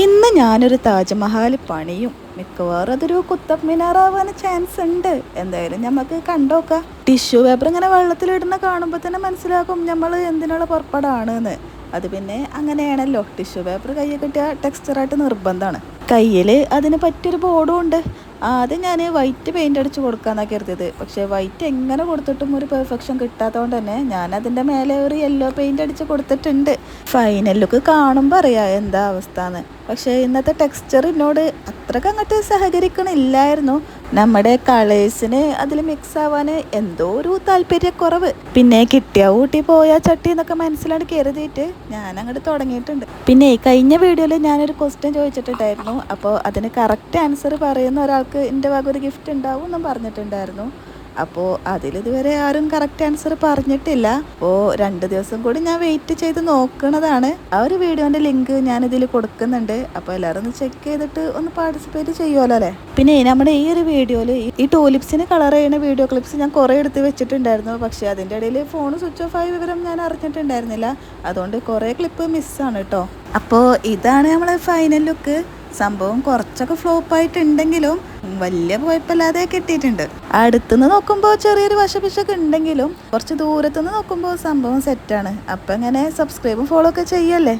ഇന്ന് ഞാനൊരു താജ്മഹൽ പണിയും. മിക്കവാറും അതൊരു കുത്തബ് മിനാറാവാൻ ചാൻസ് ഉണ്ട്. എന്തായാലും നമുക്ക് കണ്ടോക്കാം. ടിഷ്യൂ പേപ്പർ ഇങ്ങനെ വെള്ളത്തിലിടുന്ന കാണുമ്പോൾ തന്നെ മനസ്സിലാക്കും നമ്മൾ എന്തിനുള്ള പുറപ്പാടാണെന്ന്. അത് പിന്നെ അങ്ങനെയാണല്ലോ, ടിഷ്യൂ പേപ്പർ കയ്യിൽ കിട്ടിയ ടെക്സ്ചറായിട്ട് നിർബന്ധമാണ്. കയ്യിൽ അതിന് പറ്റിയൊരു ബോർഡും ഉണ്ട്. ആദ്യം ഞാൻ വൈറ്റ് പെയിൻ്റ് അടിച്ച് കൊടുക്കാമെന്നാണ് കരുതിയത്. പക്ഷേ വൈറ്റ് എങ്ങനെ കൊടുത്തിട്ടും ഒരു പെർഫെക്ഷൻ കിട്ടാത്തതുകൊണ്ട് തന്നെ ഞാൻ അതിൻ്റെ മേലെ ഒരു യെല്ലോ പെയിൻ്റ് അടിച്ച് കൊടുത്തിട്ടുണ്ട്. ഫൈനൽ ലുക്ക് കാണുമ്പോൾ അറിയാം എന്താ അവസ്ഥ എന്ന്. പക്ഷേ ഇന്നത്തെ ടെക്സ്ചർ എന്നോട് അത്രയ്ക്ക് അങ്ങോട്ട് സഹകരിക്കണില്ലായിരുന്നു. നമ്മുടെ കളേഴ്സിന് അതിൽ മിക്സ് ആവാൻ എന്തോ ഒരു താല്പര്യക്കുറവ്. പിന്നെ കിട്ടിയ ഊട്ടി പോയ ചട്ടി എന്നൊക്കെ മനസ്സിലാണ് കരുതിയിട്ട് ഞാൻ അങ്ങോട്ട് തുടങ്ങിയിട്ടുണ്ട്. പിന്നെ കഴിഞ്ഞ വീഡിയോയിൽ ഞാനൊരു ക്വസ്റ്റ്യൻ ചോദിച്ചിട്ടുണ്ടായിരുന്നു. അപ്പോൾ അതിന് കറക്റ്റ് ആൻസർ പറയുന്ന ഒരാൾക്ക് എൻ്റെ വക ഒരു ഗിഫ്റ്റ് ഉണ്ടാവും എന്നും പറഞ്ഞിട്ടുണ്ടായിരുന്നു. അപ്പോൾ അതിലിതുവരെ ആരും കറക്റ്റ് ആൻസർ പറഞ്ഞിട്ടില്ല. അപ്പോൾ 2 ദിവസം കൂടി ഞാൻ വെയിറ്റ് ചെയ്ത് നോക്കുന്നതാണ്. ആ ഒരു വീഡിയോൻ്റെ ലിങ്ക് ഞാനിതിൽ കൊടുക്കുന്നുണ്ട്. അപ്പോൾ എല്ലാവരും ഒന്ന് ചെക്ക് ചെയ്തിട്ട് ഒന്ന് പാർട്ടിസിപ്പേറ്റ് ചെയ്യുമല്ലോ അല്ലേ. പിന്നെ നമ്മുടെ ഈ ഒരു വീഡിയോയിൽ ഈ ടൂലിപ്സിന് കളർ ചെയ്യുന്ന വീഡിയോ ക്ലിപ്സ് ഞാൻ കുറേ എടുത്ത് വെച്ചിട്ടുണ്ടായിരുന്നു. പക്ഷേ അതിൻ്റെ ഇടയിൽ ഫോൺ സ്വിച്ച് ഓഫ് ആയ വിവരം ഞാൻ അറിഞ്ഞിട്ടുണ്ടായിരുന്നില്ല. അതുകൊണ്ട് കുറേ ക്ലിപ്പ് മിസ്സാണ് കേട്ടോ. അപ്പോൾ ഇതാണ് നമ്മളെ ഫൈനൽ ലുക്ക്. സംഭവം കുറച്ചൊക്കെ ഫ്ലോപ്പായിട്ടുണ്ടെങ്കിലും വലിയ കുഴപ്പമില്ലാതെ കിട്ടിയിട്ടുണ്ട്. അടുത്തുനിന്ന് നോക്കുമ്പോൾ ചെറിയൊരു വശപിശൊക്കെ ഉണ്ടെങ്കിലും കുറച്ച് ദൂരത്തുനിന്ന് നോക്കുമ്പോൾ സംഭവം സെറ്റാണ്. അപ്പം ഇങ്ങനെ സബ്സ്ക്രൈബും ഫോളോ ഒക്കെ ചെയ്യല്ലേ.